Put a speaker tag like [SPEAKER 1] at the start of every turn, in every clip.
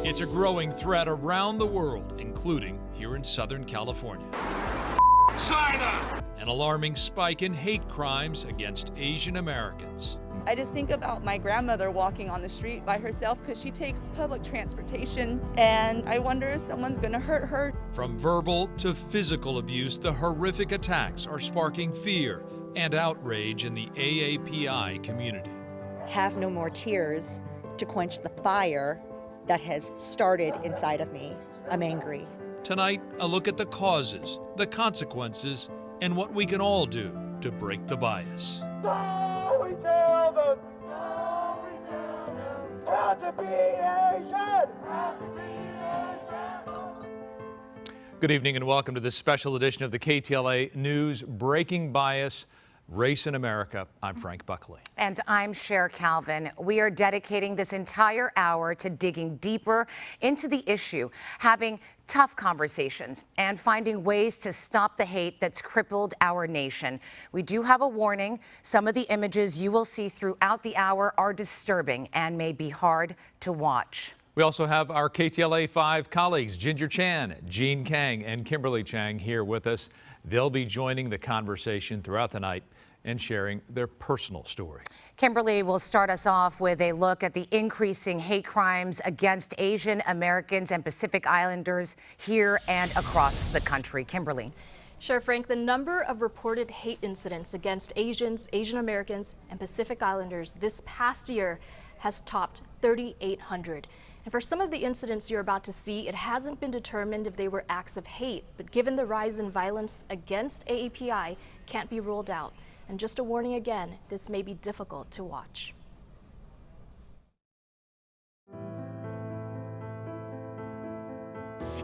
[SPEAKER 1] It's a growing threat around the world, including here in Southern California. China! An alarming spike in hate crimes against Asian Americans.
[SPEAKER 2] I just think about my grandmother walking on the street by herself because she takes public transportation, and I wonder if someone's going to hurt her.
[SPEAKER 1] From verbal to physical abuse, the horrific attacks are sparking fear and outrage in the AAPI community.
[SPEAKER 3] Have no more tears to quench the fire that has started inside of me. I'm angry.
[SPEAKER 1] Tonight, a look at the causes, the consequences, and what we can all do to break the bias.
[SPEAKER 4] So we tell them, proud to be Asian.
[SPEAKER 1] Good evening and welcome to this special edition of the KTLA News Breaking Bias, Race in America. I'm Frank Buckley.
[SPEAKER 5] And I'm Cher Calvin. We are dedicating this entire hour to digging deeper into the issue, having tough conversations, and finding ways to stop the hate that's crippled our nation. We do have a warning. Some of the images you will see throughout the hour are disturbing and may be hard to watch.
[SPEAKER 1] We also have our KTLA 5 colleagues, Ginger Chan, Jean Kang, and Kimberly Chang here with us. They'll be joining the conversation throughout the night and sharing their personal story.
[SPEAKER 5] Kimberly will start us off with a look at the increasing hate crimes against Asian Americans and Pacific Islanders here and across the country. Kimberly.
[SPEAKER 6] Sure, Frank. The number of reported hate incidents against Asians, Asian Americans, and Pacific Islanders this past year has topped 3,800. And for some of the incidents you're about to see, it hasn't been determined if they were acts of hate, but given the rise in violence against AAPI, can't be ruled out. And just a warning again, this may be difficult to watch.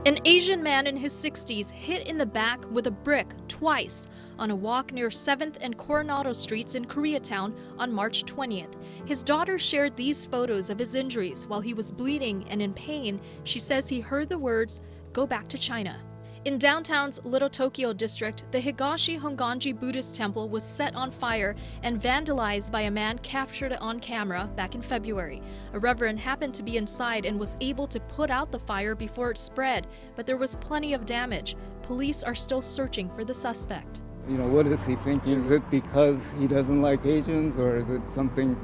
[SPEAKER 7] An Asian man in his 60s hit in the back with a brick twice on a walk near 7th and Coronado Streets in Koreatown on March 20th. His daughter shared these photos of his injuries. While he was bleeding and in pain, she says he heard the words, "Go back to China." In downtown's Little Tokyo district, the Higashi Honganji Buddhist temple was set on fire and vandalized by a man captured on camera back in February. A reverend happened to be inside and was able to put out the fire before it spread, but there was plenty of damage. Police are still searching for the suspect.
[SPEAKER 8] You know, what does he think? Is it because he doesn't like Asians, or is it something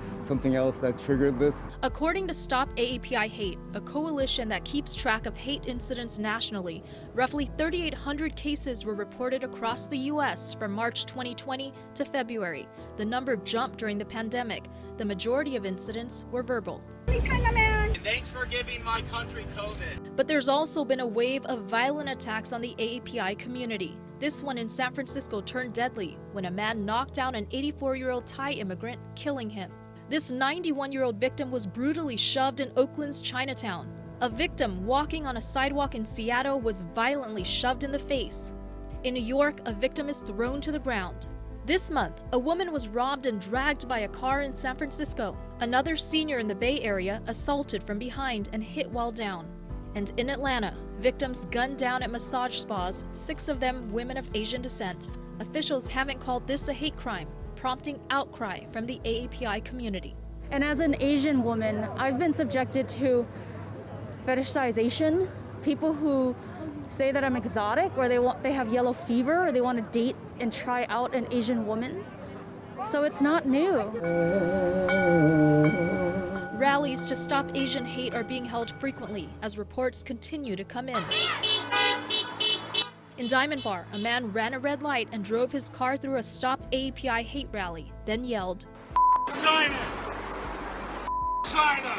[SPEAKER 8] else that triggered this?
[SPEAKER 7] According to Stop AAPI Hate, a coalition that keeps track of hate incidents nationally, roughly 3,800 cases were reported across the U.S. from March 2020 to February. The number jumped during the pandemic. The majority of incidents were verbal.
[SPEAKER 9] Thanks for giving my country COVID.
[SPEAKER 7] But there's also been a wave of violent attacks on the AAPI community. This one in San Francisco turned deadly when a man knocked down an 84-year-old Thai immigrant, killing him. This 91-year-old victim was brutally shoved in Oakland's Chinatown. A victim walking on a sidewalk in Seattle was violently shoved in the face. In New York, a victim is thrown to the ground. This month, a woman was robbed and dragged by a car in San Francisco. Another senior in the Bay Area assaulted from behind and hit while down. And in Atlanta, victims gunned down at massage spas, 6 of them women of Asian descent. Officials haven't called this a hate crime, prompting outcry from the AAPI community.
[SPEAKER 10] And as an Asian woman, I've been subjected to fetishization. People who say that I'm exotic, or they have yellow fever, or they want to date and try out an Asian woman. So it's not new.
[SPEAKER 7] Rallies to stop Asian hate are being held frequently as reports continue to come in. In Diamond Bar, a man ran a red light and drove his car through a Stop AAPI hate rally, then yelled,
[SPEAKER 9] China! China!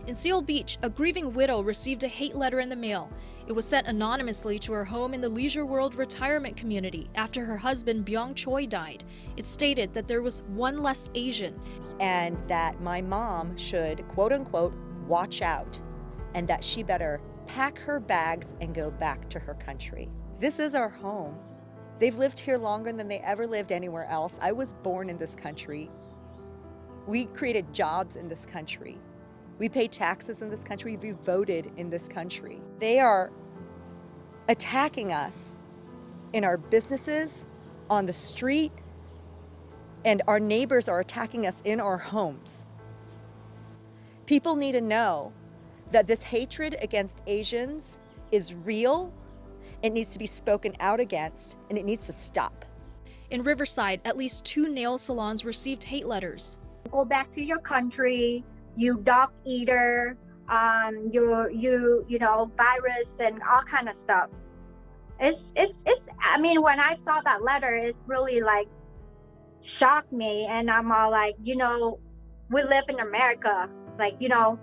[SPEAKER 7] In Seal Beach, a grieving widow received a hate letter in the mail. It was sent anonymously to her home in the Leisure World retirement community after her husband Byung Choi died. It stated that there was one less Asian.
[SPEAKER 3] And that my mom should, quote unquote, watch out, and that she better pack her bags and go back to her country. This is our home. They've lived here longer than they ever lived anywhere else. I was born in this country. We created jobs in this country. We pay taxes in this country. We voted in this country. They are attacking us in our businesses, on the street, and our neighbors are attacking us in our homes. People need to know that this hatred against Asians is real, it needs to be spoken out against, and it needs to stop.
[SPEAKER 7] In Riverside, at least 2 nail salons received hate letters.
[SPEAKER 11] Go back to your country, you dog eater, you know, virus and all kind of stuff. It's I mean, when I saw that letter, it really like shocked me, and I'm all like, you know, we live in America, like, you know,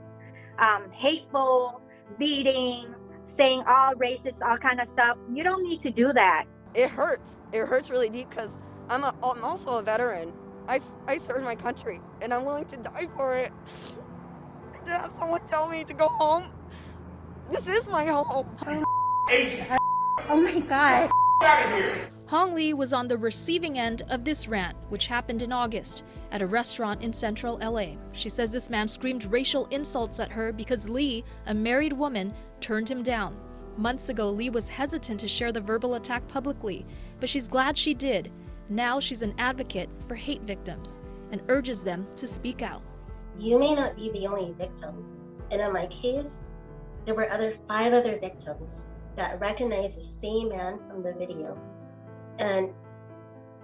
[SPEAKER 11] hateful, beating, saying all racist, all kind of stuff. You don't need to do that.
[SPEAKER 12] It hurts. It hurts really deep because I'm also a veteran. I served my country, and I'm willing to die for it. To have someone tell me to go home. This is my home.
[SPEAKER 11] Oh my God.
[SPEAKER 7] Hong Lee was on the receiving end of this rant, which happened in August at a restaurant in central LA. She says this man screamed racial insults at her because Lee, a married woman, turned him down. Months ago, Lee was hesitant to share the verbal attack publicly, but she's glad she did. Now she's an advocate for hate victims and urges them to speak out.
[SPEAKER 13] You may not be the only victim. And in my case, there were 5 other victims that recognized the same man from the video. And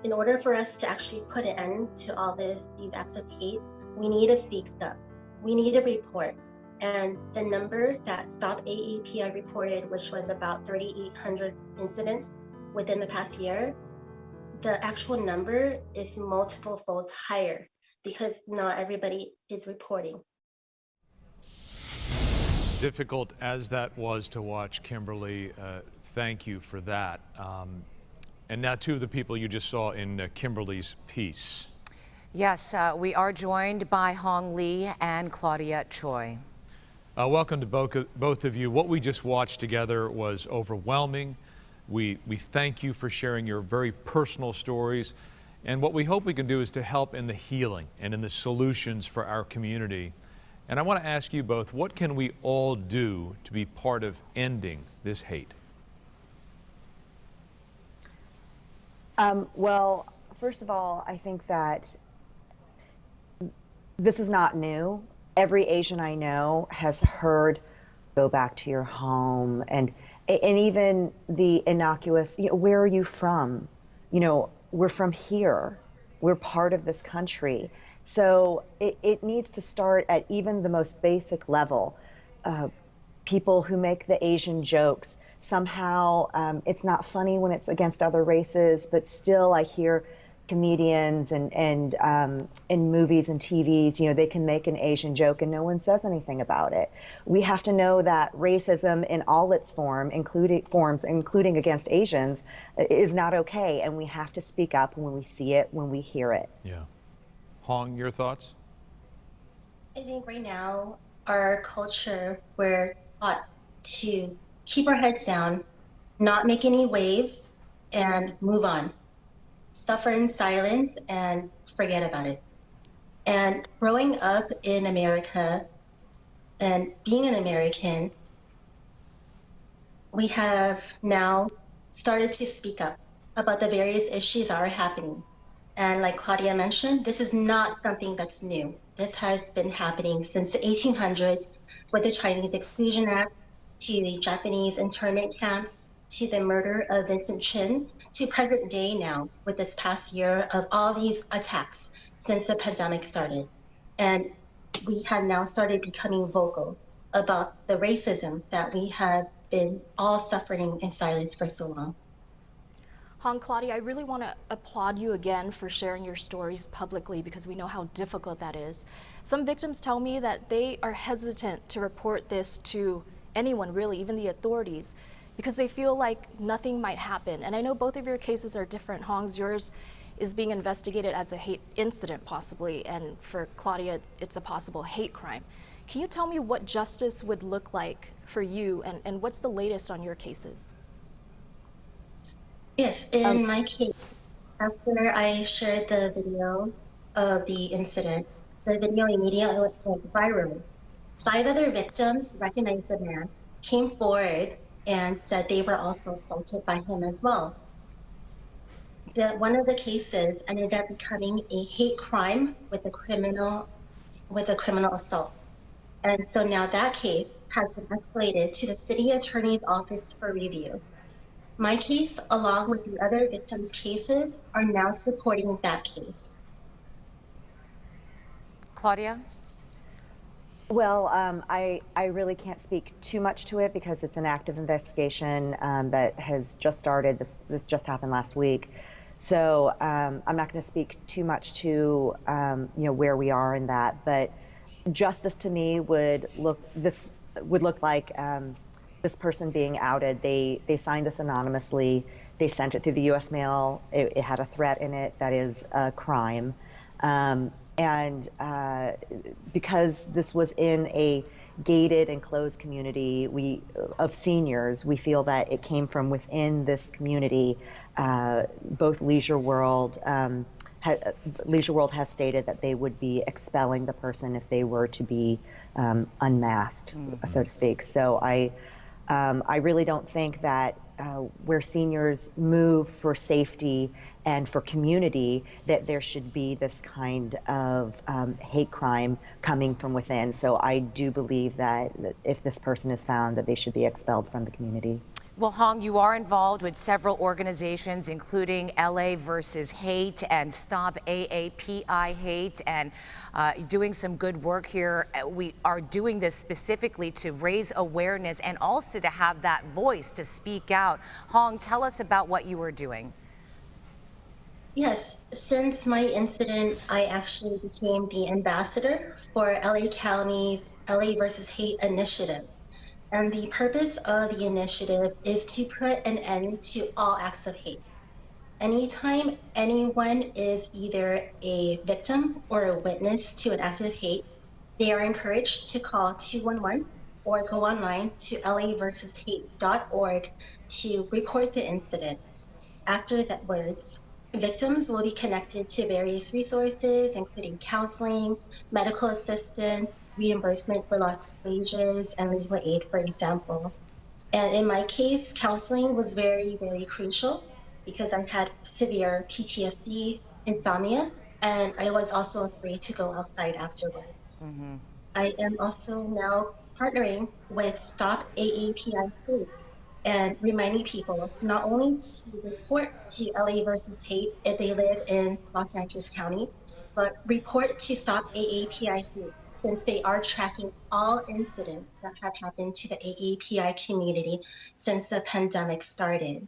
[SPEAKER 13] in order for us to actually put an end to all these acts of hate, we need to speak up. We need to report. And the number that Stop AAPI reported, which was about 3,800 incidents within the past year, the actual number is multiple folds higher because not everybody is reporting.
[SPEAKER 1] Difficult as that was to watch, Kimberly, thank you for that. And now 2 of the people you just saw in Kimberly's piece.
[SPEAKER 5] Yes, we are joined by Hong Lee and Claudia Choi.
[SPEAKER 1] Welcome to both of you. What we just watched together was overwhelming. We thank you for sharing your very personal stories. And what we hope we can do is to help in the healing and in the solutions for our community. And I want to ask you both, what can we all do to be part of ending this hate?
[SPEAKER 14] Well, first of all, I think that this is not new. Every Asian I know has heard, go back to your home, and even the innocuous, you know, where are you from? You know, we're from here. We're part of this country. So it needs to start at even the most basic level. People who make the Asian jokes, somehow it's not funny when it's against other races, but still I hear comedians and in movies and TVs, you know, they can make an Asian joke and no one says anything about it. We have to know that racism in all its forms, including against Asians, is not okay, and we have to speak up when we see it, when we hear it.
[SPEAKER 1] Yeah. Hong, your thoughts?
[SPEAKER 13] I think right now, our culture, we're taught to keep our heads down, not make any waves, and move on. Suffer in silence and forget about it. And growing up in America and being an American, we have now started to speak up about the various issues that are happening. And like Claudia mentioned, this is not something that's new. This has been happening since the 1800s with the Chinese Exclusion Act, to the Japanese internment camps, to the murder of Vincent Chin, to present day now with this past year of all these attacks since the pandemic started. And we have now started becoming vocal about the racism that we have been all suffering in silence for so long.
[SPEAKER 6] Hong, Claudia, I really want to applaud you again for sharing your stories publicly because we know how difficult that is. Some victims tell me that they are hesitant to report this to anyone, really, even the authorities, because they feel like nothing might happen. And I know both of your cases are different. Hong's, yours is being investigated as a hate incident possibly, and for Claudia, it's a possible hate crime. Can you tell me what justice would look like for you, and what's the latest on your cases?
[SPEAKER 13] Yes, in my case, after I shared the video of the incident, the video immediately went viral. 5 other victims recognized the man, came forward, and said they were also assaulted by him as well. One of the cases ended up becoming a hate crime with a criminal assault. And so now that case has been escalated to the city attorney's office for review. My case, along with the other victims' cases, are now supporting that case.
[SPEAKER 5] Claudia?
[SPEAKER 14] Well, I really can't speak too much to it because it's an active investigation that has just started. This just happened last week. So I'm not going to speak too much to where we are in that. But justice to me would look like this person being outed. They signed this anonymously. They sent it through the U.S. mail. It had a threat in it that is a crime. And because this was in a gated and closed community of seniors, we feel that it came from within this community. Both Leisure World has stated that they would be expelling the person if they were to be unmasked, so to speak. So I really don't think that where seniors move for safety and for community, that there should be this kind of hate crime coming from within. So I do believe that if this person is found, that they should be expelled from the community.
[SPEAKER 5] Well, Hong, you are involved with several organizations, including LA versus Hate and Stop AAPI Hate, and doing some good work here. We are doing this specifically to raise awareness and also to have that voice to speak out. Hong, tell us about what you are doing.
[SPEAKER 13] Yes, since my incident, I actually became the ambassador for LA County's LA versus Hate initiative. And the purpose of the initiative is to put an end to all acts of hate. Anytime anyone is either a victim or a witness to an act of hate, they are encouraged to call 211 or go online to laversushate.org to report the incident. After that words, victims will be connected to various resources, including counseling, medical assistance, reimbursement for lost wages, and legal aid, for example. And in my case, counseling was very, very crucial because I had severe PTSD, insomnia, and I was also afraid to go outside afterwards. I am also now partnering with Stop AAPI Hate and reminding people not only to report to LA versus Hate if they live in Los Angeles County, but report to Stop AAPI Hate since they are tracking all incidents that have happened to the AAPI community since the pandemic started.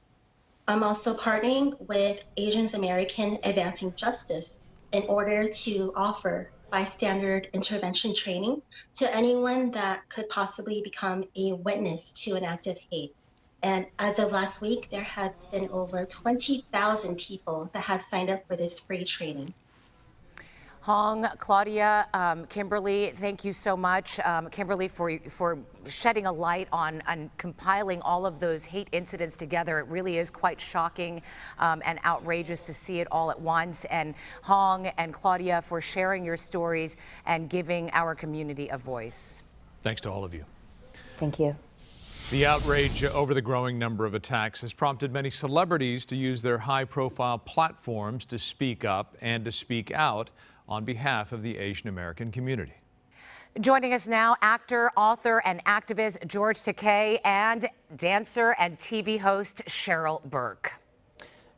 [SPEAKER 13] I'm also partnering with Asians American Advancing Justice in order to offer bystander intervention training to anyone that could possibly become a witness to an act of hate. And as of last week, there have been over 20,000 people that have signed up for this free training.
[SPEAKER 5] Hong, Claudia, Kimberly, thank you so much. Kimberly, for shedding a light on compiling all of those hate incidents together. It really is quite shocking and outrageous to see it all at once. And Hong and Claudia for sharing your stories and giving our community a voice.
[SPEAKER 1] Thanks to all of you.
[SPEAKER 14] Thank you.
[SPEAKER 1] The outrage over the growing number of attacks has prompted many celebrities to use their high-profile platforms to speak up and to speak out on behalf of the Asian American community.
[SPEAKER 5] Joining us now, actor, author, and activist George Takei and dancer and TV host Cheryl Burke.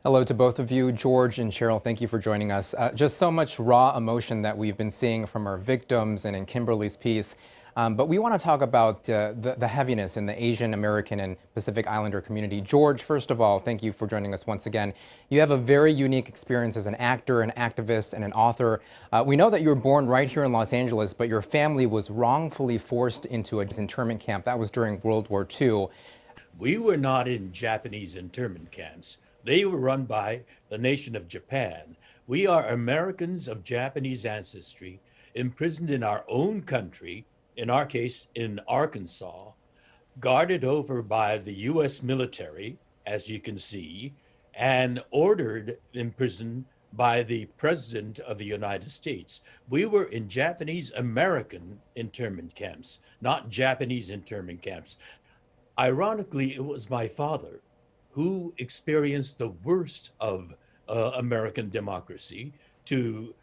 [SPEAKER 15] Hello to both of you. George and Cheryl, thank you for joining us. Just so much raw emotion that we've been seeing from our victims and in Kimberly's piece. But we want to talk about the heaviness in the Asian American and Pacific Islander community. George, first of all, thank you for joining us once again. You have a very unique experience as an actor, an activist, and an author. We know that you were born right here in Los Angeles, but your family was wrongfully forced into an internment camp. That was during World War II.
[SPEAKER 16] We were not in Japanese internment camps. They were run by the nation of Japan. We are Americans of Japanese ancestry, imprisoned in our own country, in our case, in Arkansas, guarded over by the U.S. military, as you can see, and ordered in prison by the President of the United States. We were in Japanese American internment camps, not Japanese internment camps. Ironically, it was my father who experienced the worst of American democracy to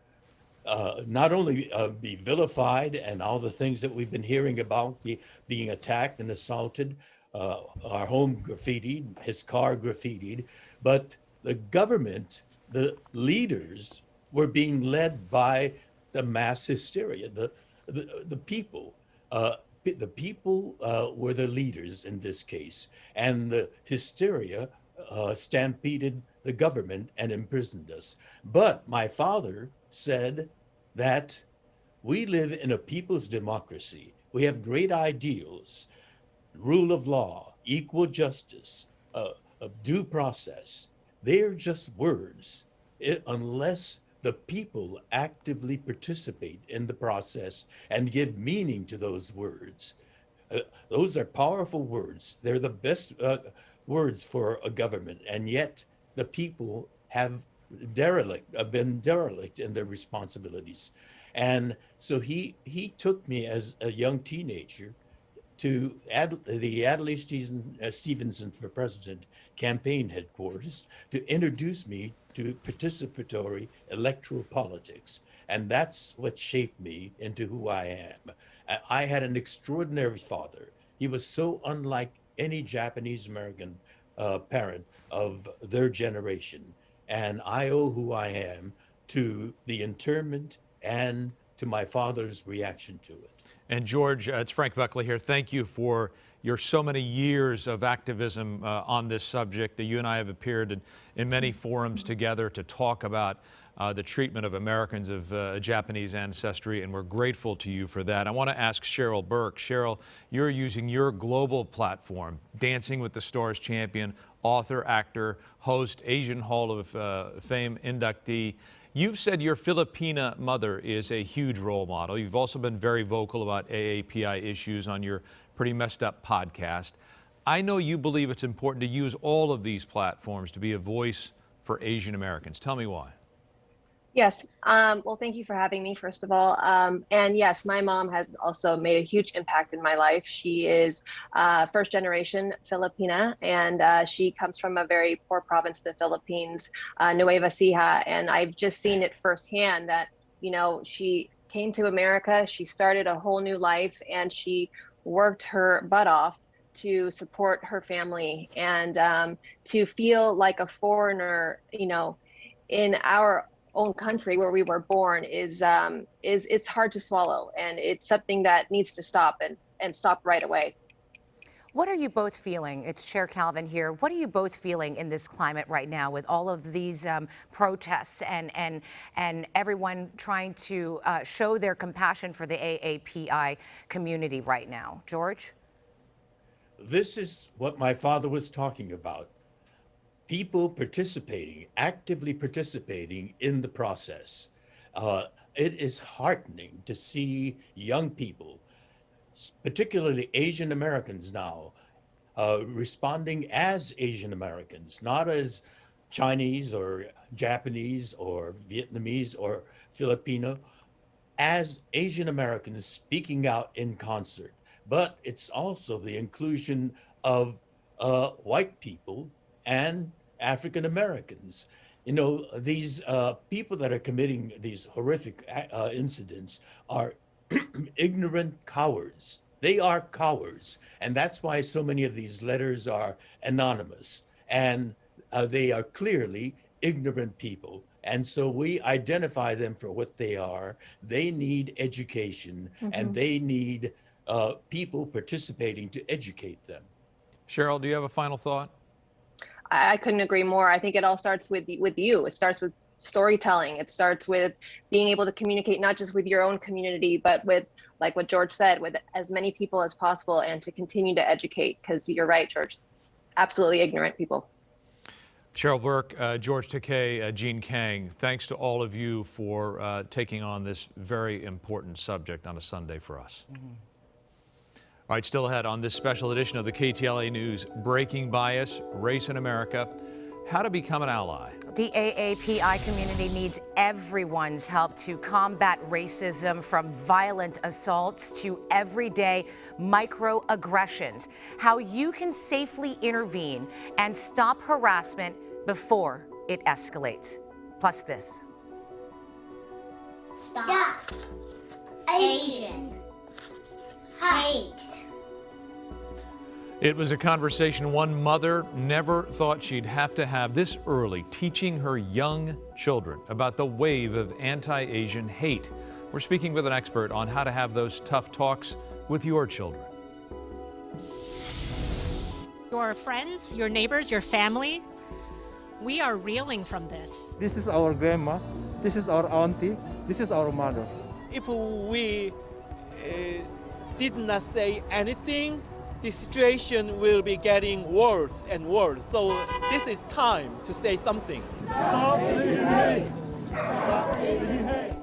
[SPEAKER 16] not only be vilified and all the things that we've been hearing about, being attacked and assaulted, our home graffitied, his car graffitied, but the government, the leaders were being led by the mass hysteria, the people. The people were the leaders in this case, and the hysteria stampeded the government and imprisoned us. But my father said that we live in a people's democracy. We have great ideals, rule of law, equal justice, due process. They're just words unless the people actively participate in the process and give meaning to those words. Those are powerful words. They're the best words for a government, and yet the people have been derelict in their responsibilities. And so he took me as a young teenager to the Adlai Stevenson for President campaign headquarters to introduce me to participatory electoral politics. And that's what shaped me into who I am. I had an extraordinary father. He was so unlike any Japanese American parent of their generation. And I owe who I am to the internment and to my father's reaction to it.
[SPEAKER 1] And George, it's Frank Buckley here. Thank you for your so many years of activism on this subject. You and I have appeared in many forums together to talk about the treatment of Americans of Japanese ancestry, and we're grateful to you for that. I want to ask Cheryl Burke. Cheryl, you're using your global platform, Dancing with the Stars champion, author, actor, host, Asian Hall of Fame inductee. You've said your Filipina mother is a huge role model. You've also been very vocal about AAPI issues on your Pretty Messed Up podcast. I know you believe it's important to use all of these platforms to be a voice for Asian Americans. Tell me why.
[SPEAKER 17] Yes. Well, thank you for having me, first of all. And yes, my mom has also made a huge impact in my life. She is first generation Filipina, and she comes from a very poor province of the Philippines, Nueva Ecija. And I've just seen it firsthand that, you know, she came to America, she started a whole new life, and she worked her butt off to support her family and to feel like a foreigner, you know, in our own country where we were born is it's hard to swallow, and it's something that needs to stop and stop right away.
[SPEAKER 5] What are you both feeling? It's Chair Calvin here. What are you both feeling in this climate right now with all of these protests and everyone trying to show their compassion for the AAPI community right now? George?
[SPEAKER 16] This is what my father was talking about. People participating, actively participating in the process. It is heartening to see young people, particularly Asian Americans now, responding as Asian Americans, not as Chinese or Japanese or Vietnamese or Filipino, as Asian Americans speaking out in concert. But it's also the inclusion of white people and African Americans. You know, these people that are committing these horrific incidents are ignorant cowards. They are cowards. And that's why so many of these letters are anonymous. And they are clearly ignorant people. And so we identify them for what they are. They need education, and they need people participating to educate them.
[SPEAKER 1] Cheryl, do you have a final thought?
[SPEAKER 17] I couldn't agree more. I think it all starts with you. It starts with storytelling. It starts with being able to communicate not just with your own community, but with, like what George said, with as many people as possible, and to continue to educate, because you're right, George, absolutely ignorant people.
[SPEAKER 1] Cheryl Burke, George Takei, Jean Kang, thanks to all of you for taking on this very important subject on a Sunday for us. All right, still ahead on this special edition of the KTLA News, Breaking Bias, Race in America, how to become an ally.
[SPEAKER 5] The AAPI community needs everyone's help to combat racism, from violent assaults to everyday microaggressions. How you can safely intervene and stop harassment before it escalates. Plus this.
[SPEAKER 18] Stop Asian hate.
[SPEAKER 1] It was a conversation one mother never thought she'd have to have this early, teaching her young children about the wave of anti-Asian hate. We're speaking with an expert on how to have those tough talks with your children.
[SPEAKER 19] Your friends, your neighbors, your family, we are reeling from this.
[SPEAKER 20] This is our grandma, this is our auntie, this is our mother.
[SPEAKER 4] If we did not say anything, the situation will be getting worse and worse. So this is time to say something. Stop Asian hate! Stop Asian hate!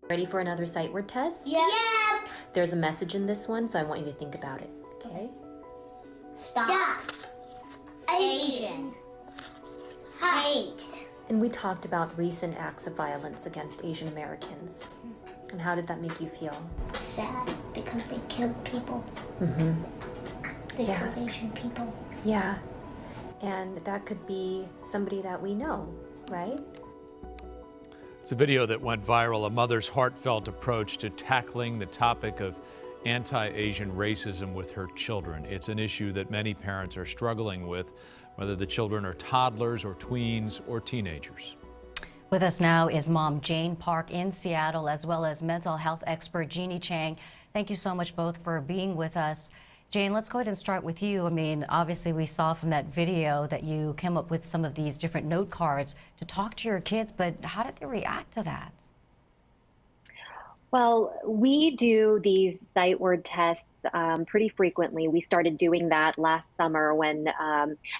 [SPEAKER 21] Ready for another sight word test?
[SPEAKER 18] Yep.
[SPEAKER 21] There's a message in this one, so I want you to think about it, okay?
[SPEAKER 18] Stop Asian hate.
[SPEAKER 21] And we talked about recent acts of violence against Asian Americans. And how did that make you feel?
[SPEAKER 18] Sad, because they killed people.
[SPEAKER 21] Mm-hmm.
[SPEAKER 18] They
[SPEAKER 21] Yeah.
[SPEAKER 18] killed Asian people.
[SPEAKER 21] Yeah. And that could be somebody that we know, right?
[SPEAKER 1] It's a video that went viral, a mother's heartfelt approach to tackling the topic of anti-Asian racism with her children. It's an issue that many parents are struggling with, whether the children are toddlers or tweens or teenagers.
[SPEAKER 22] With us now is Mom Jane Park in Seattle, as well as mental health expert Jeannie Chang. Thank you so much both for being with us. Jane, let's go ahead and start with you. I mean, obviously we saw from that video that you came up with some of these different note cards to talk to your kids, but how did they react to that?
[SPEAKER 23] Well, we do these sight word tests pretty frequently. We started doing that last summer when,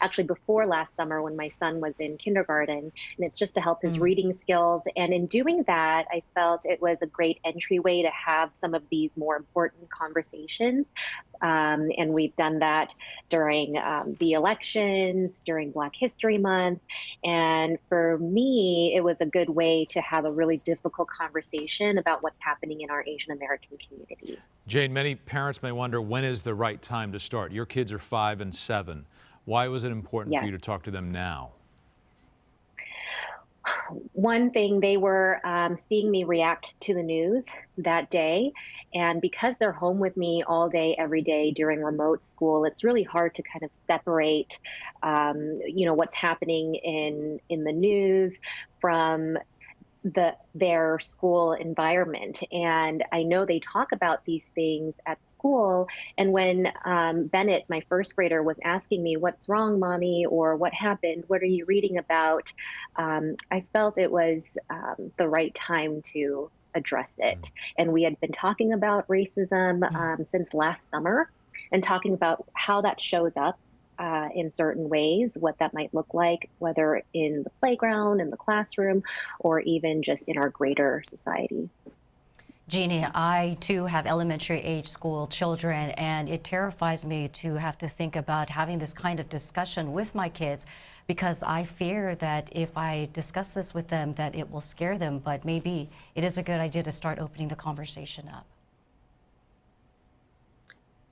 [SPEAKER 23] actually before last summer when my son was in kindergarten, and it's just to help his reading skills. And in doing that, I felt it was a great entryway to have some of these more important conversations. And we've done that during the elections, during Black History Month. And for me, it was a good way to have a really difficult conversation about what's happening in our Asian American community.
[SPEAKER 1] Jane, many parents may wonder, when is the right time to start? Your kids are 5 and 7. Why was it important for you to talk to them now?
[SPEAKER 23] one thing, they were seeing me react to the news that day. And because they're home with me all day, every day during remote school, it's really hard to kind of separate, what's happening in the news from their school environment. And I know they talk about these things at school. And when Bennett, my first grader, was asking me, "What's wrong, mommy?" or "What happened? What are you reading about?" I felt it was the right time to address it. And we had been talking about racism since last summer, and talking about how that shows up in certain ways, what that might look like, whether in the playground, in the classroom, or even just in our greater society.
[SPEAKER 22] Jeannie, I too have elementary age school children, and it terrifies me to have to think about having this kind of discussion with my kids, because I fear that if I discuss this with them, that it will scare them. But maybe it is a good idea to start opening the conversation up.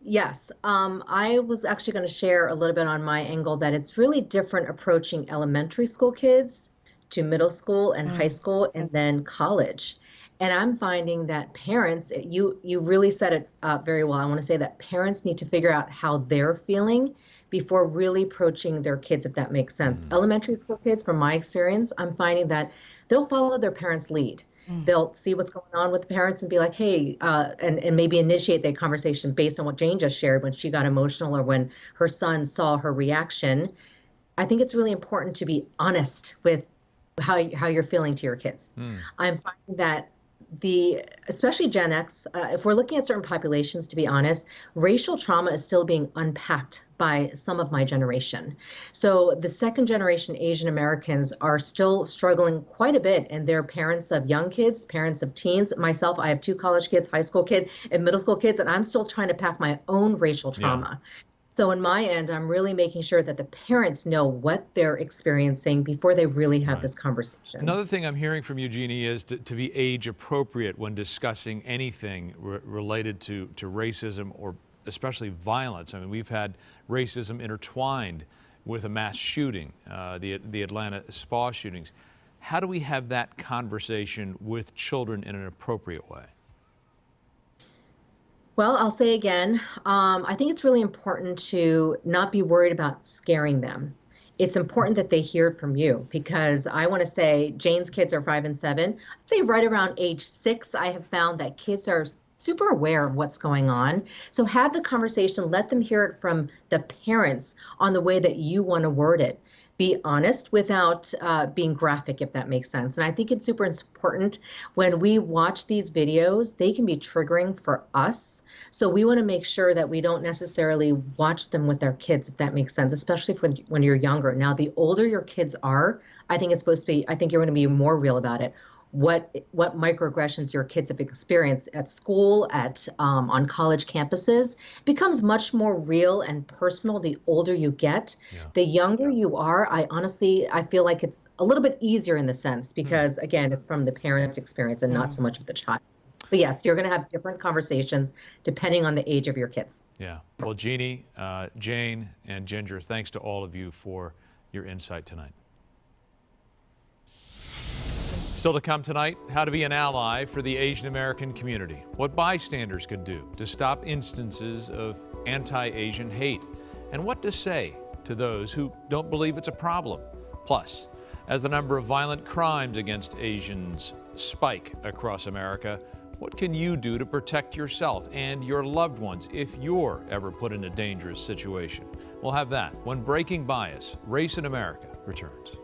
[SPEAKER 2] Yes, I was actually going to share a little bit on my angle that it's really different approaching elementary school kids to middle school and high school and then college. And I'm finding that parents, you really said it very well. I want to say that parents need to figure out how they're feeling before really approaching their kids, if that makes sense. Elementary school kids, from my experience, I'm finding that they'll follow their parents' lead. They'll see what's going on with the parents and be like, hey, and maybe initiate that conversation based on what Jane just shared when she got emotional or when her son saw her reaction. I think it's really important to be honest with how you're feeling to your kids. I'm finding that especially Gen X, if we're looking at certain populations, to be honest, racial trauma is still being unpacked by some of my generation. So the second generation Asian Americans are still struggling quite a bit, and they're parents of young kids, parents of teens. Myself, I have 2 college kids, high school kid, and middle school kids, and I'm still trying to pack my own racial trauma. Yeah. So in my end, I'm really making sure that the parents know what they're experiencing before they really have this conversation.
[SPEAKER 1] Another thing I'm hearing from you, Jeannie, is to be age appropriate when discussing anything related to racism or especially violence. I mean, we've had racism intertwined with a mass shooting, the Atlanta spa shootings. How do we have that conversation with children in an appropriate way?
[SPEAKER 2] Well, I'll say again, I think it's really important to not be worried about scaring them. It's important that they hear it from you, because I want to say Jane's kids are 5 and 7. I'd say right around age 6, I have found that kids are super aware of what's going on. So have the conversation, let them hear it from the parents on the way that you want to word it. Be honest without being graphic, if that makes sense. And I think it's super important when we watch these videos, they can be triggering for us. So we want to make sure that we don't necessarily watch them with our kids, if that makes sense, especially when you're younger. Now, the older your kids are, I think you're going to be more real about it. What microaggressions your kids have experienced at school, on college campuses, becomes much more real and personal the older you get. Yeah. The younger you are, I feel like it's a little bit easier in the sense, because again, it's from the parent's experience and not so much of the child. But yes, you're going to have different conversations depending on the age of your kids.
[SPEAKER 1] Yeah. Well, Jeannie, Jane, and Ginger, thanks to all of you for your insight tonight. Still to come tonight, how to be an ally for the Asian American community, what bystanders could do to stop instances of anti-Asian hate, and what to say to those who don't believe it's a problem. Plus, as the number of violent crimes against Asians spike across America, what can you do to protect yourself and your loved ones if you're ever put in a dangerous situation? We'll have that when Breaking Bias, Race in America returns.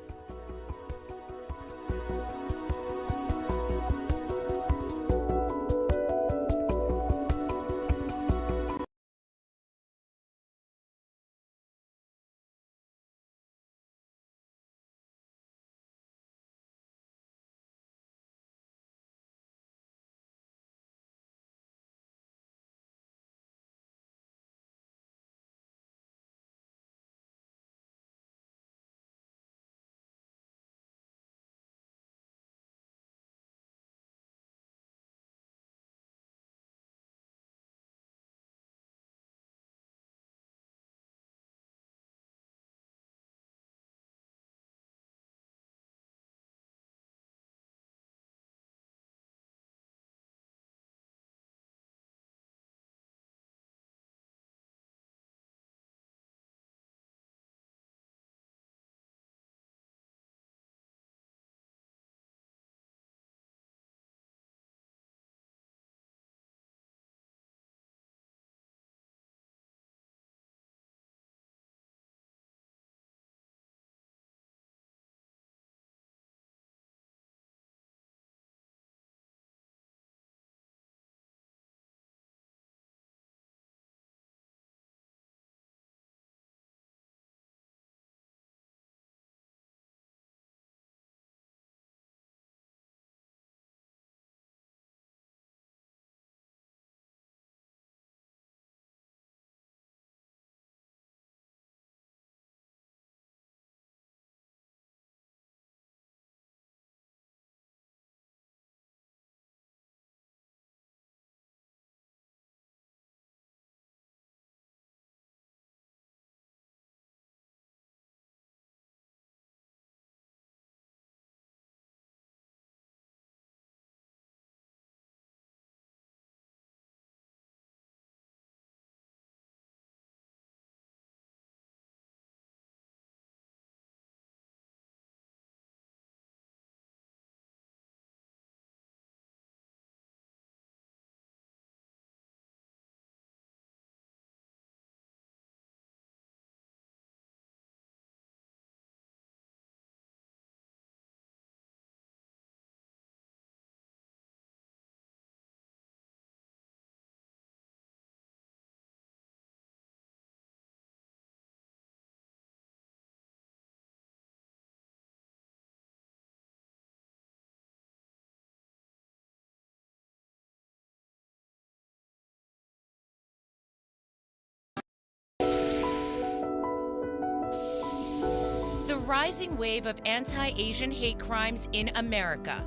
[SPEAKER 8] rising wave of anti-Asian hate crimes in America,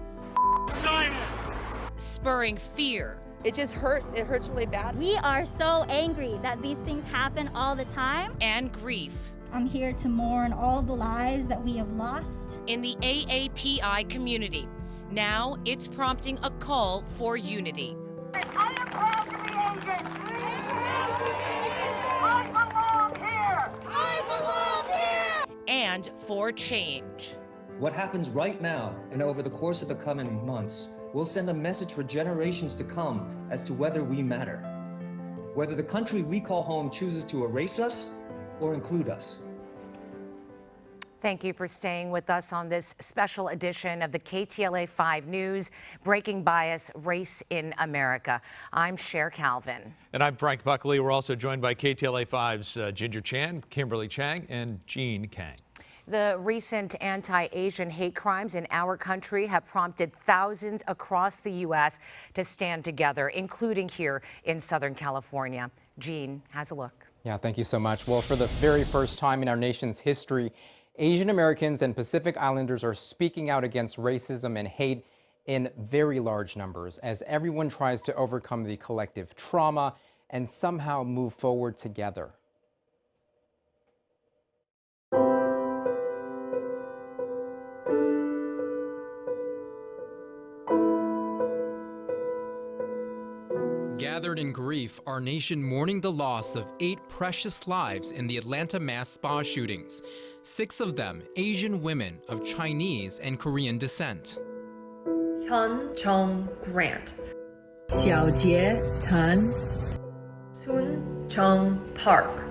[SPEAKER 8] spurring fear.
[SPEAKER 12] It just hurts. It hurts really bad.
[SPEAKER 9] We are so angry that these things happen all the time.
[SPEAKER 8] And grief.
[SPEAKER 9] I'm here to mourn all the lives that we have lost.
[SPEAKER 8] In the AAPI community. Now it's prompting a call for unity.
[SPEAKER 10] I am proud to be Asian. I belong here. I belong here.
[SPEAKER 8] And for change.
[SPEAKER 24] What happens right now and over the course of the coming months will send a message for generations to come as to whether we matter. Whether the country we call home chooses to erase us or include us.
[SPEAKER 5] Thank you for staying with us on this special edition of the KTLA 5 News, Breaking Bias, Race in America. I'm Cher Calvin.
[SPEAKER 1] And I'm Frank Buckley. We're also joined by KTLA 5's Ginger Chan, Kimberly Chang, and Jean Kang.
[SPEAKER 5] The recent anti-Asian hate crimes in our country have prompted thousands across the U.S. to stand together, including here in Southern California. Jean has a look.
[SPEAKER 15] Yeah, thank you so much. Well, for the very first time in our nation's history, Asian Americans and Pacific Islanders are speaking out against racism and hate in very large numbers as everyone tries to overcome the collective trauma and somehow move forward together.
[SPEAKER 25] Gathered in grief, our nation mourning the loss of 8 precious lives in the Atlanta mass spa shootings. 6 of them Asian women of Chinese and Korean descent.
[SPEAKER 26] Hyun Jung Grant, Xiaojie Tan, Sun Chung Park.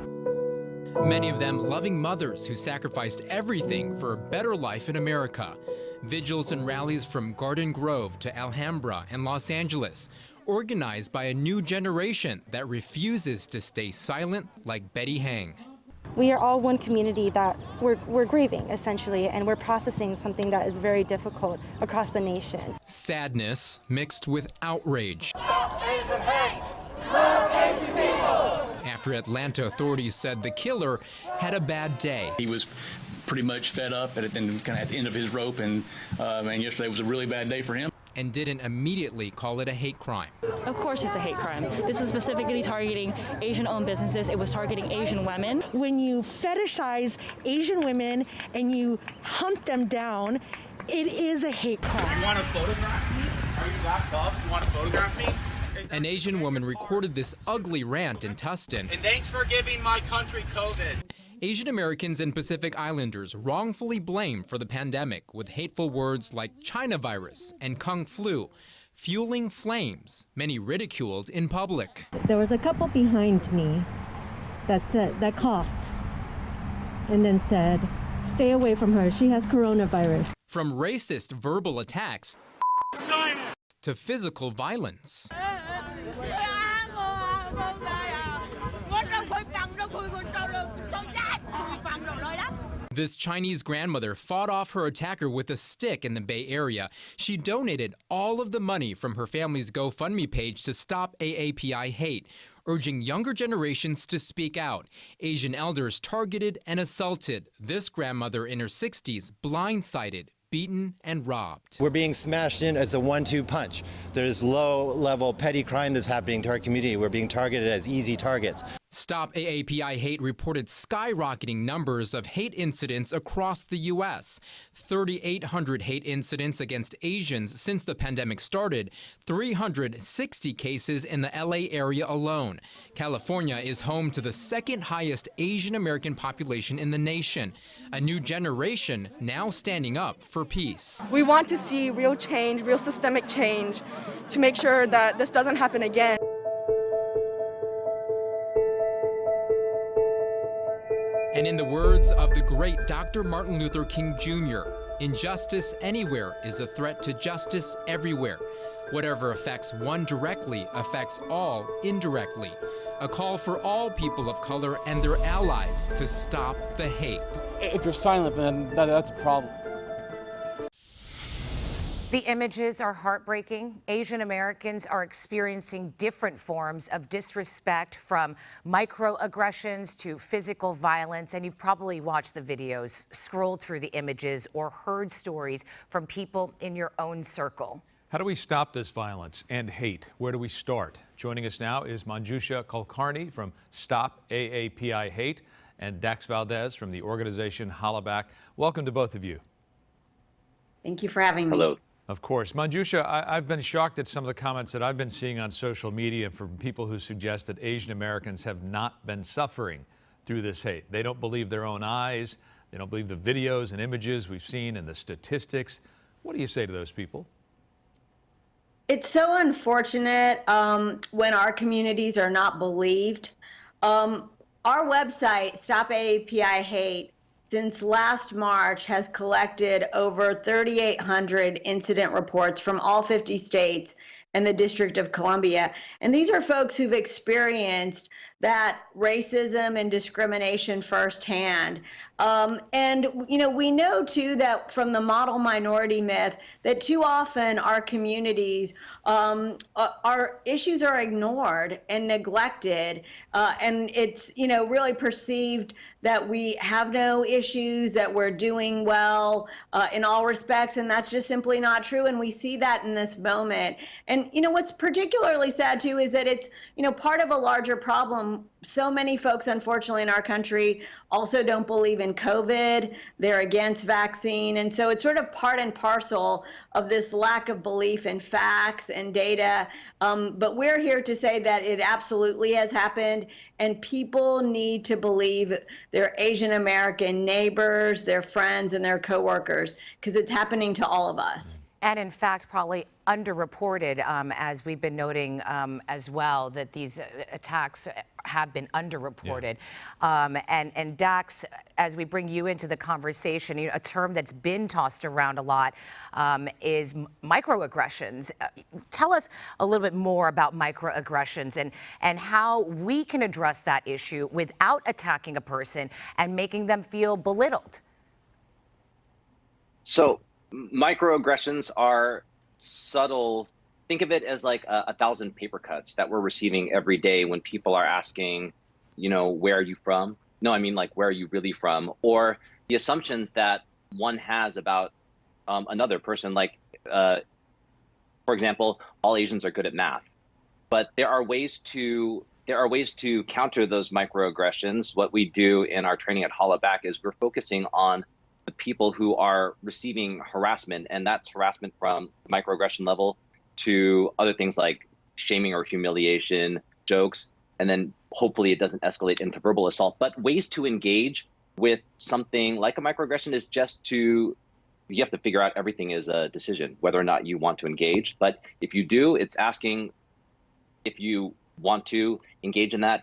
[SPEAKER 25] Many of them loving mothers who sacrificed everything for a better life in America. Vigils and rallies from Garden Grove to Alhambra and Los Angeles, organized by a new generation that refuses to stay silent like Betty Hang.
[SPEAKER 27] We are all one community that we're grieving, essentially, and we're processing something that is very difficult across the nation.
[SPEAKER 25] Sadness mixed with outrage.
[SPEAKER 10] Stop Asian hate! Stop Asian people!
[SPEAKER 25] After Atlanta authorities said the killer had a bad day.
[SPEAKER 28] He was pretty much fed up and kind of at the end of his rope, and yesterday was a really bad day for him.
[SPEAKER 25] And didn't immediately call it a hate crime.
[SPEAKER 29] Of course it's a hate crime. This is specifically targeting Asian-owned businesses. It was targeting Asian women.
[SPEAKER 30] When you fetishize Asian women and you hunt them down, it is a hate crime.
[SPEAKER 31] You want to photograph me? Are you that tough? You want to photograph me?
[SPEAKER 25] An Asian woman recorded this ugly rant in Tustin.
[SPEAKER 31] And thanks for giving my country COVID.
[SPEAKER 25] Asian Americans and Pacific Islanders wrongfully blamed for the pandemic with hateful words like China virus and Kung flu, fueling flames, many ridiculed in public.
[SPEAKER 32] There was a couple behind me that coughed and then said, "Stay away from her, she has coronavirus."
[SPEAKER 25] From racist verbal attacks to physical violence. This Chinese grandmother fought off her attacker with a stick in the Bay Area. She donated all of the money from her family's GoFundMe page to stop AAPI hate, urging younger generations to speak out. Asian elders targeted and assaulted. This grandmother in her 60s blindsided, beaten, and robbed.
[SPEAKER 33] We're being smashed in as a 1-2 punch. There's low-level petty crime that's happening to our community. We're being targeted as easy targets.
[SPEAKER 25] Stop AAPI Hate reported skyrocketing numbers of hate incidents across the U.S. 3,800 hate incidents against Asians since the pandemic started, 360 cases in the L.A. area alone. California is home to the second highest Asian American population in the nation. A new generation now standing up for peace.
[SPEAKER 34] We want to see real change, real systemic change, to make sure that this doesn't happen again.
[SPEAKER 25] And in the words of the great Dr. Martin Luther King Jr., injustice anywhere is a threat to justice everywhere. Whatever affects one directly affects all indirectly. A call for all people of color and their allies to stop the hate.
[SPEAKER 20] If you're silent, then that's a problem.
[SPEAKER 5] The images are heartbreaking. Asian Americans are experiencing different forms of disrespect, from microaggressions to physical violence. And you've probably watched the videos, scrolled through the images, or heard stories from people in your own circle.
[SPEAKER 1] How do we stop this violence and hate? Where do we start? Joining us now is Manjusha Kulkarni from Stop AAPI Hate and Dax Valdez from the organization Holla Back. Welcome to both of you.
[SPEAKER 3] Thank you for having me.
[SPEAKER 1] Hello. Of course. Manjusha, I've been shocked at some of the comments that I've been seeing on social media from people who suggest that Asian Americans have not been suffering through this hate. They don't believe their own eyes. They don't believe the videos and images we've seen and the statistics. What do you say to those people?
[SPEAKER 3] It's so unfortunate when our communities are not believed. Our website, Stop AAPI Hate, since last March has collected over 3,800 incident reports from all 50 states and the District of Columbia. And these are folks who've experienced that racism and discrimination firsthand. And, you know, we know, too, that from the model minority myth, that too often our communities, our issues are ignored and neglected. And it's, you know, really perceived that we have no issues, that we're doing well in all respects. And that's just simply not true. And we see that in this moment. And, you know, what's particularly sad, too, is that it's, you know, part of a larger problem. So many folks, unfortunately, in our country also don't believe in COVID. They're against vaccine. And so it's sort of part and parcel of this lack of belief in facts and data. But we're here to say that it absolutely has happened. And people need to believe their Asian American neighbors, their friends, and their coworkers, because it's happening to all of us.
[SPEAKER 5] And in fact, probably underreported, as we've been noting as well, that these attacks have been underreported. Yeah. And Dax, as we bring you into the conversation, you know, a term that's been tossed around a lot is microaggressions. Tell us a little bit more about microaggressions and how we can address that issue without attacking a person and making them feel belittled.
[SPEAKER 4] So, microaggressions are subtle. Think of it as like 1,000 paper cuts that we're receiving every day when people are asking, you know, where are you from? No, I mean, like, where are you really from? Or the assumptions that one has about another person, like, for example, all Asians are good at math. But there are ways to counter those microaggressions. What we do in our training at Holla Back is we're focusing on the people who are receiving harassment, and that's harassment from microaggression level to other things like shaming or humiliation, jokes, and then hopefully it doesn't escalate into verbal assault. But ways to engage with something like a microaggression is you have to figure out everything is a decision, whether or not you want to engage. But if you do, it's asking if you want to engage in that,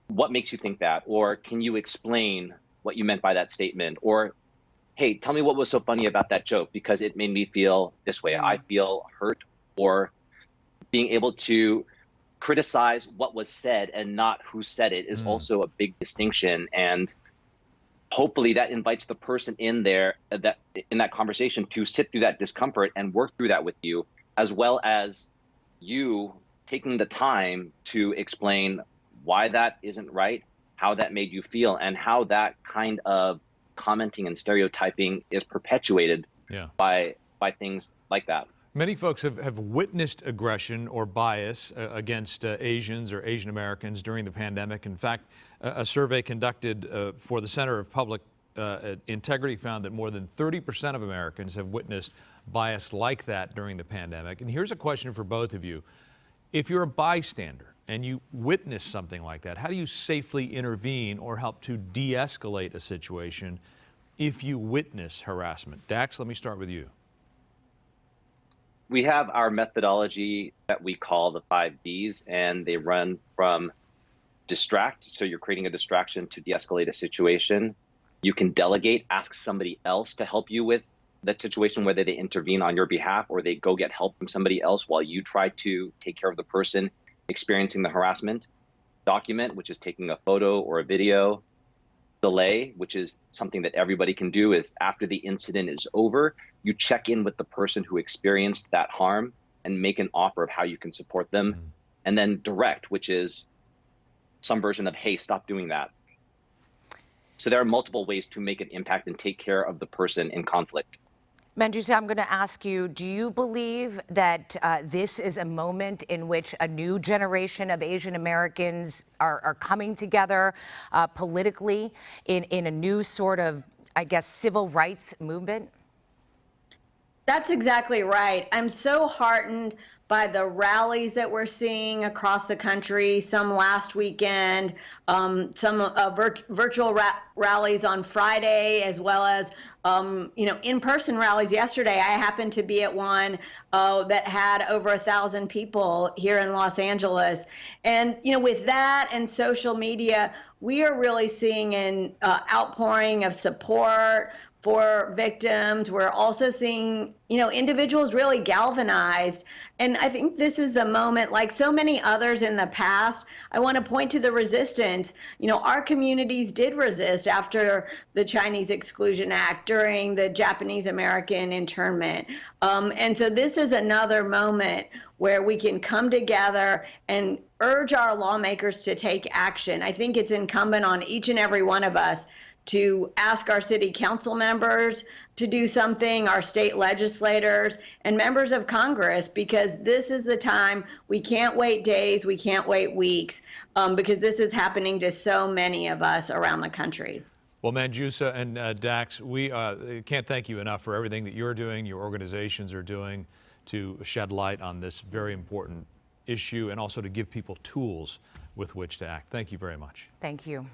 [SPEAKER 4] what makes you think that? Or can you explain what you meant by that statement? Or hey, tell me what was so funny about that joke because it made me feel this way. I feel hurt. Or being able to criticize what was said and not who said it is also a big distinction. And hopefully that invites the person in there, in that conversation, to sit through that discomfort and work through that with you, as well as you taking the time to explain why that isn't right, how that made you feel, and how that kind of commenting and stereotyping is perpetuated by things like that.
[SPEAKER 1] Many folks have witnessed aggression or bias against Asians or Asian Americans during the pandemic. In fact, a survey conducted for the Center of Public Integrity found that more than 30% of Americans have witnessed bias like that during the pandemic. And here's a question for both of you. If you're a bystander and you witness something like that, how do you safely intervene or help to de-escalate a situation if you witness harassment? Dax, let me start with you.
[SPEAKER 4] We have our methodology that we call the 5 Ds, and they run from distract, so you're creating a distraction to de-escalate a situation. You can delegate, ask somebody else to help you with that situation, whether they intervene on your behalf or they go get help from somebody else while you try to take care of the person experiencing the harassment. Document, which is taking a photo or a video. delay, which is something that everybody can do, is after the incident is over, you check in with the person who experienced that harm and make an offer of how you can support them. And then direct, which is some version of, hey, stop doing that. So there are multiple ways to make an impact and take care of the person in conflict.
[SPEAKER 5] Manjusa, I'm going to ask you, do you believe that this is a moment in which a new generation of Asian Americans are coming together politically in a new sort of, I guess, civil rights movement?
[SPEAKER 3] That's exactly right. I'm so heartened by the rallies that we're seeing across the country, some last weekend, some virtual rallies on Friday, as well as in-person rallies yesterday. I happened to be at one that had over 1,000 people here in Los Angeles. And, with that and social media, we are really seeing an outpouring of support for victims. We're also seeing, individuals really galvanized. And I think this is the moment, like so many others in the past, I want to point to the resistance. Our communities did resist after the Chinese Exclusion Act, during the Japanese American internment. And so this is another moment where we can come together and urge our lawmakers to take action. I think it's incumbent on each and every one of us to ask our city council members to do something, our state legislators, and members of Congress, because this is the time. We can't wait days, we can't wait weeks, because this is happening to so many of us around the country.
[SPEAKER 1] Well, Manjusa and Dax, we can't thank you enough for everything that you're doing, your organizations are doing to shed light on this very important issue and also to give people tools with which to act. Thank you very much.
[SPEAKER 5] Thank you.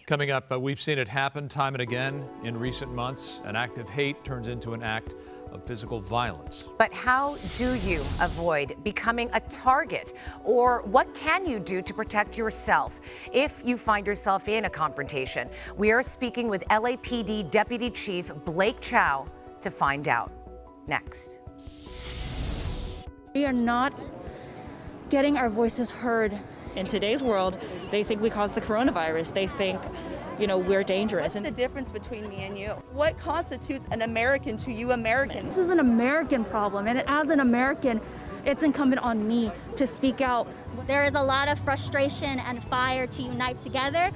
[SPEAKER 1] Coming up, we've seen it happen time and again in recent months. An act of hate turns into an act of physical violence.
[SPEAKER 5] But how do you avoid becoming a target? Or what can you do to protect yourself if you find yourself in a confrontation? We are speaking with LAPD Deputy Chief Blake Chow to find out. Next.
[SPEAKER 29] We are not getting our voices heard. In today's world, they think we caused the coronavirus. They think, we're dangerous.
[SPEAKER 2] What's the difference between me and you? What constitutes an American to you Americans?
[SPEAKER 29] This is an American problem, and as an American, it's incumbent on me to speak out.
[SPEAKER 9] There is a lot of frustration and fire to unite together.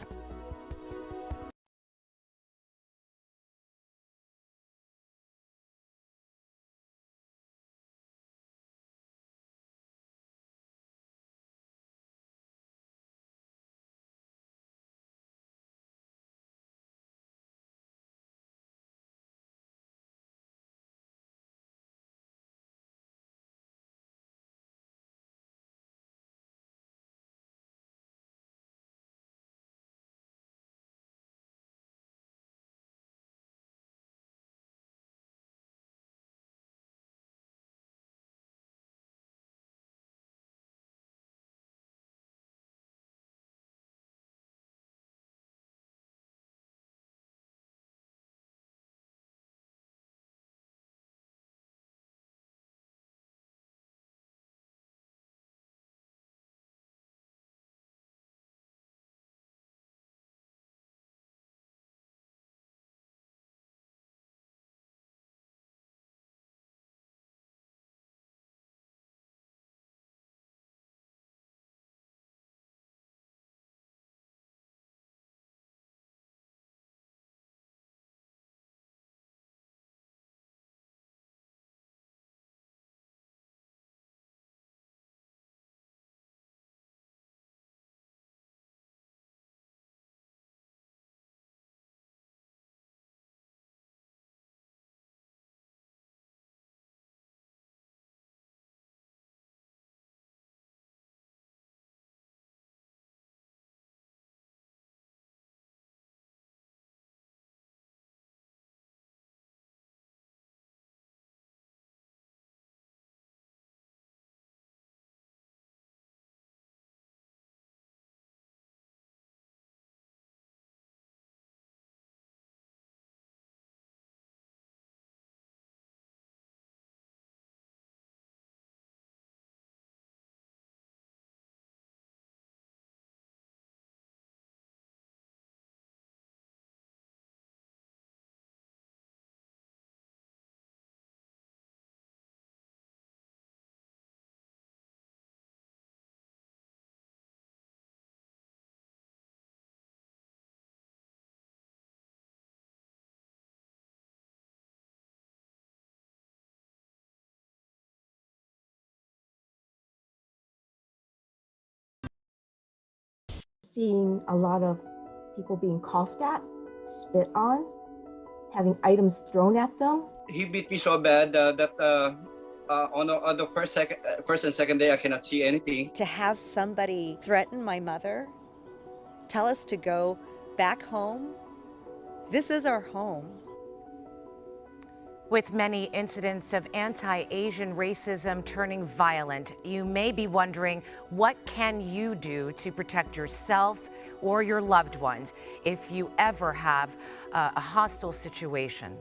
[SPEAKER 6] seeing a lot of people being coughed at, spit on, having items thrown at them.
[SPEAKER 7] He beat me so bad that on the first and second day, I cannot see anything.
[SPEAKER 8] To have somebody threaten my mother, tell us to go back home, this is our home.
[SPEAKER 5] With many incidents of anti-Asian racism turning violent, you may be wondering, what can you do to protect yourself or your loved ones if you ever have a hostile situation?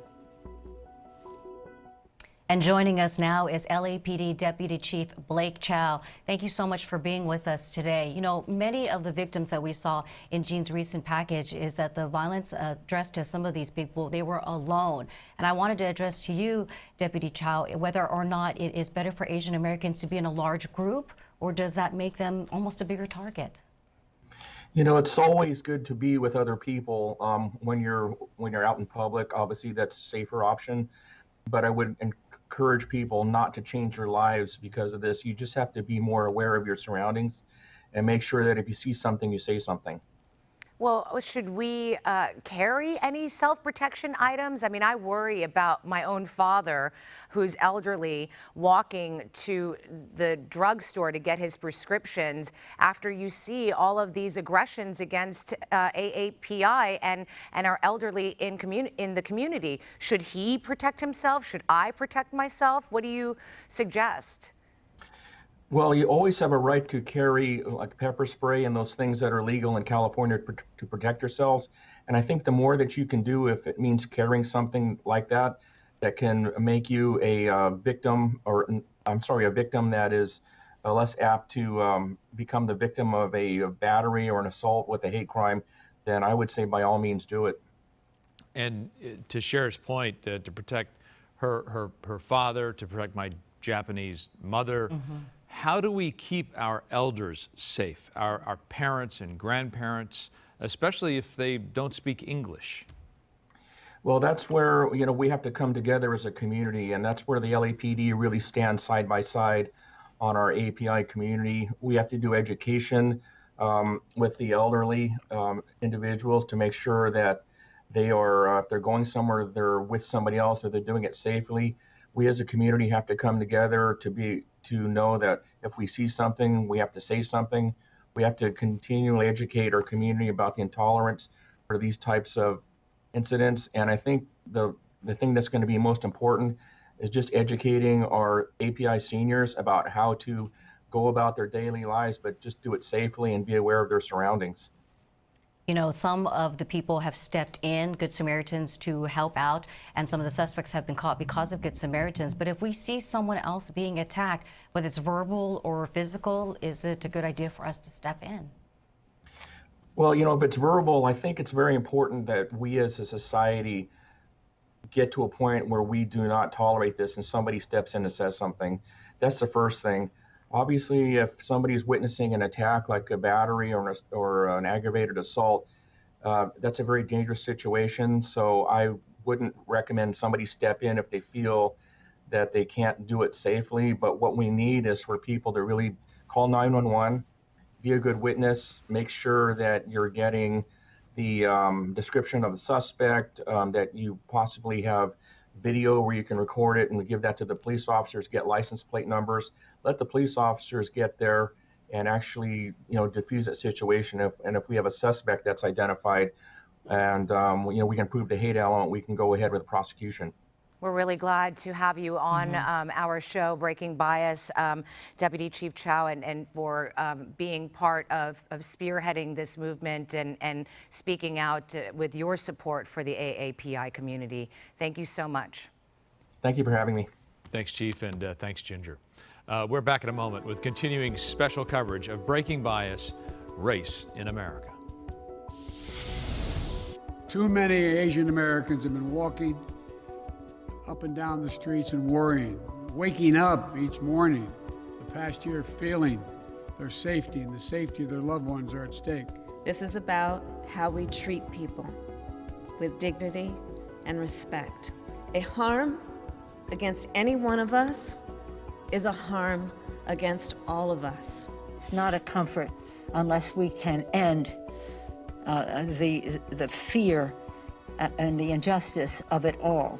[SPEAKER 11] And joining us now is LAPD Deputy Chief Blake Chow. Thank you so much for being with us today. You know, many of the victims that we saw in Jean's recent package is that the violence addressed to some of these people, they were alone. And I wanted to address to you, Deputy Chow, whether or not it is better for Asian Americans to be in a large group, or does that make them almost a bigger target?
[SPEAKER 12] You know, it's always good to be with other people when you're out in public. Obviously, that's a safer option, but I would encourage people not to change their lives because of this. You just have to be more aware of your surroundings and make sure that if you see something, you say something.
[SPEAKER 5] Well, should we carry any self-protection items? I mean, I worry about my own father, who's elderly, walking to the drugstore to get his prescriptions after you see all of these aggressions against AAPI and our elderly in the community. Should he protect himself? Should I protect myself? What do you suggest?
[SPEAKER 12] Well, you always have a right to carry like pepper spray and those things that are legal in California to protect yourselves. And I think the more that you can do, if it means carrying something like that, that can make you a victim, or I'm sorry, a victim that is less apt to become the victim of a battery or an assault with a hate crime, then I would say by all means do it.
[SPEAKER 1] And to Cher's point, to protect her father, to protect my Japanese mother, how do we keep our elders safe, our parents and grandparents, especially if they don't speak English?
[SPEAKER 12] Well, that's where, you know, we have to come together as a community, and that's where the LAPD really stands side by side on our API community. We have to do education with the elderly individuals to make sure that they are, if they're going somewhere, they're with somebody else, or they're doing it safely. We as a community have to come together to know that if we see something, we have to say something. We have to continually educate our community about the intolerance for these types of incidents. And I think the thing that's going to be most important is just educating our API seniors about how to go about their daily lives, but just do it safely and be aware of their surroundings.
[SPEAKER 11] You know, some of the people have stepped in, Good Samaritans, to help out, and some of the suspects have been caught because of Good Samaritans. But if we see someone else being attacked, whether it's verbal or physical, is it a good idea for us to step in?
[SPEAKER 12] Well, you know, if it's verbal, I think it's very important that we as a society get to a point where we do not tolerate this and somebody steps in and says something. That's the first thing. Obviously, if somebody's witnessing an attack like a battery or an aggravated assault, that's a very dangerous situation. So I wouldn't recommend somebody step in if they feel that they can't do it safely. But what we need is for people to really call 911, be a good witness, make sure that you're getting the description of the suspect, that you possibly have video where you can record it and give that to the police officers, get license plate numbers, let the police officers get there and actually, you know, defuse that situation. If we have a suspect that's identified and, you know, we can prove the hate element, we can go ahead with the prosecution.
[SPEAKER 5] We're really glad to have you on our show, Breaking Bias, Deputy Chief Chow, and for being part of spearheading this movement and speaking out with your support for the AAPI community. Thank you so much.
[SPEAKER 12] Thank you for having me.
[SPEAKER 1] Thanks, Chief, and thanks, Ginger. We're back in a moment with continuing special coverage of Breaking Bias, Race in America.
[SPEAKER 13] Too many Asian Americans have been walking up and down the streets and worrying, waking up each morning the past year feeling their safety and the safety of their loved ones are at stake.
[SPEAKER 14] This is about how we treat people with dignity and respect. A harm against any one of us is a harm against all of us.
[SPEAKER 16] It's not a comfort unless we can end
[SPEAKER 10] the fear and the injustice of it all.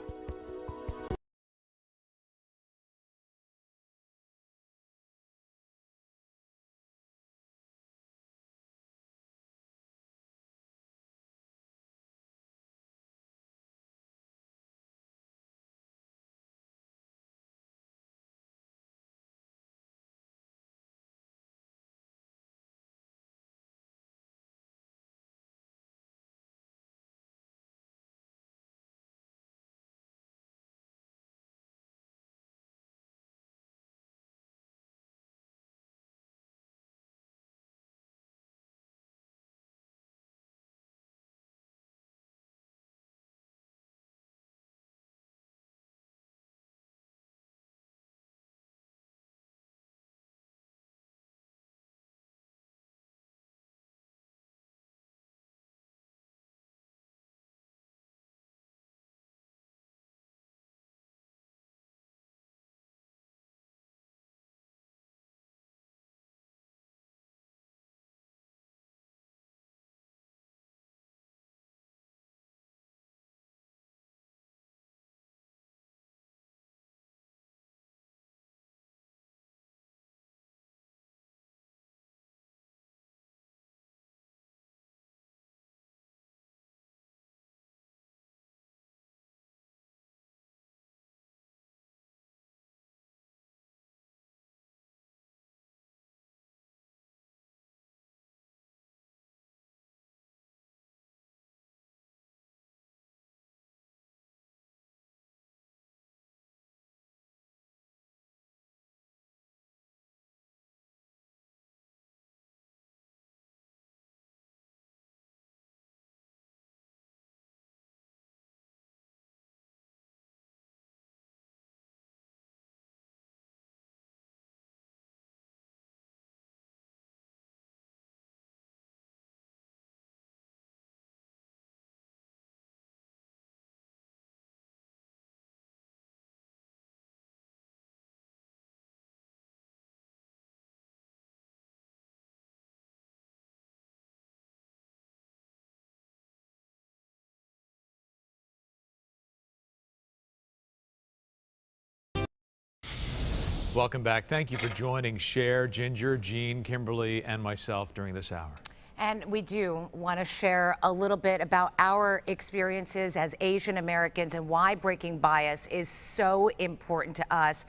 [SPEAKER 1] Welcome back. Thank you for joining Cher, Ginger, Jean, Kimberly, and myself during this hour.
[SPEAKER 5] And we do want to share a little bit about our experiences as Asian Americans and why breaking bias is so important to us.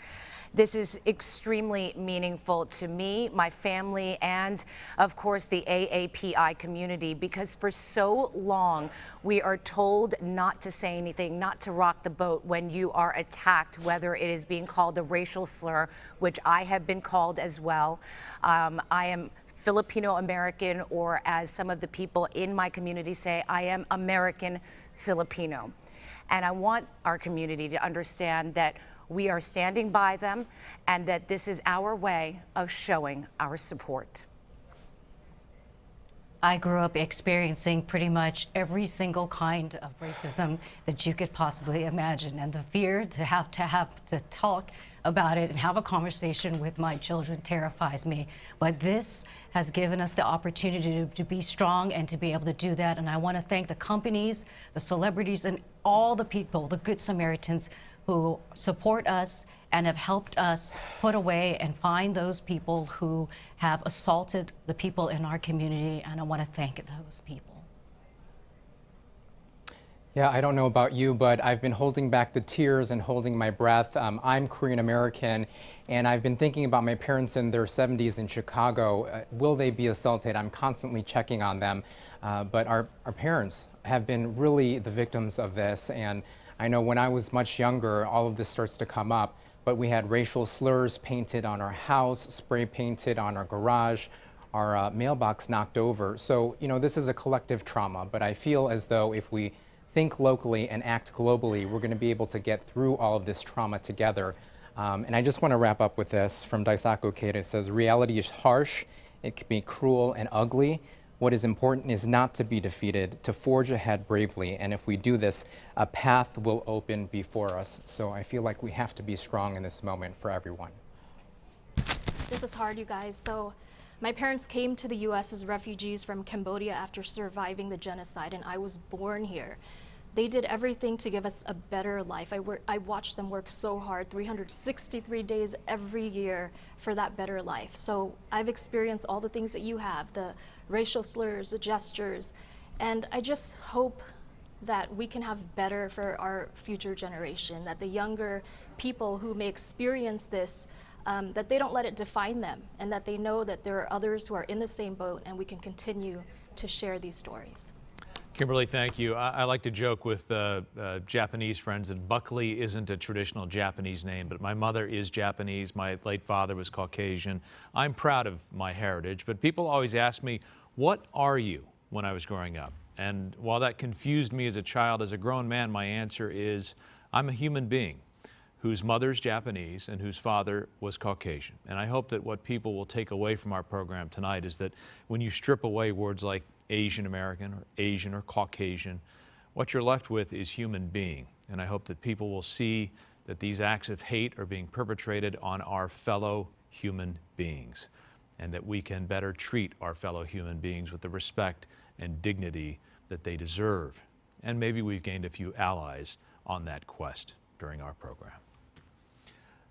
[SPEAKER 5] This is extremely meaningful to me, my family, and of course the AAPI community, because for so long we are told not to say anything, not to rock the boat when you are attacked, whether it is being called a racial slur, which I have been called as well. I am Filipino American, or as some of the people in my community say, I am American Filipino. And I want our community to understand that we are standing by them and that this is our way of showing our support.
[SPEAKER 11] I grew up experiencing pretty much every single kind of racism that you could possibly imagine, and the fear to have to talk about it and have a conversation with my children terrifies me. But this has given us the opportunity to be strong and to be able to do that. And I want to thank the companies, the celebrities, and all the people, the Good Samaritans, who support us and have helped us put away and find those people who have assaulted the people in our community. And I want to thank those people.
[SPEAKER 25] Yeah, I don't know about you, but I've been holding back the tears and holding my breath. I'm Korean American, and I've been thinking about my parents in their 70s in Chicago. Will they be assaulted? I'm constantly checking on them. But our parents have been really the victims of this. And I know when I was much younger, all of this starts to come up, but we had racial slurs painted on our house, spray painted on our garage, our mailbox knocked over. So, you know, this is a collective trauma, but I feel as though if we think locally and act globally, we're going to be able to get through all of this trauma together. And I just want to wrap up with this from Daisaku Keita. It says, reality is harsh, it can be cruel and ugly. What is important is not to be defeated, to forge ahead bravely. And if we do this, a path will open before us. So I feel like we have to be strong in this moment for everyone.
[SPEAKER 15] This is hard, you guys. So
[SPEAKER 9] My parents came to the U.S. as refugees from Cambodia after surviving the genocide, and I was born here. They did everything to give us a better life. I watched them work so hard, 363 days every year for that better life. So I've experienced all the things that you have, the racial slurs, the gestures, and I just hope that we can have better for our future generation, that the younger people who may experience this, that they don't let it define them, and that they know that there are others who are in the same boat, and we can continue to share these stories.
[SPEAKER 1] Kimberly, thank you. I like to joke with Japanese friends that Buckley isn't a traditional Japanese name, but my mother is Japanese. My late father was Caucasian. I'm proud of my heritage, but people always ask me, what are you, when I was growing up? And while that confused me as a child, as a grown man, my answer is, I'm a human being whose mother's Japanese and whose father was Caucasian. And I hope that what people will take away from our program tonight is that when you strip away words like Asian American or Asian or Caucasian, what you're left with is human being. And I hope that people will see that these acts of hate are being perpetrated on our fellow human beings, and that we can better treat our fellow human beings with the respect and dignity that they deserve. And maybe we've gained a few allies on that quest during our program.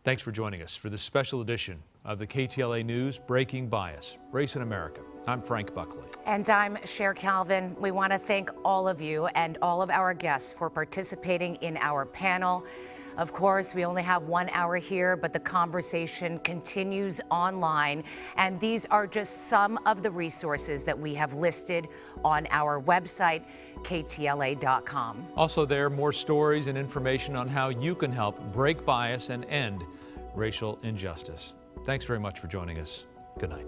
[SPEAKER 1] Thanks for joining us for this special edition of the KTLA News Breaking Bias, Race in America. I'm Frank Buckley.
[SPEAKER 5] And I'm Cher Calvin. We want to thank all of you and all of our guests for participating in our panel. Of course, we only have 1 hour here, but the conversation continues online. And these are just some of the resources that we have listed on our website, ktla.com.
[SPEAKER 1] Also there, more stories and information on how you can help break bias and end racial injustice. Thanks very much for joining us. Good night.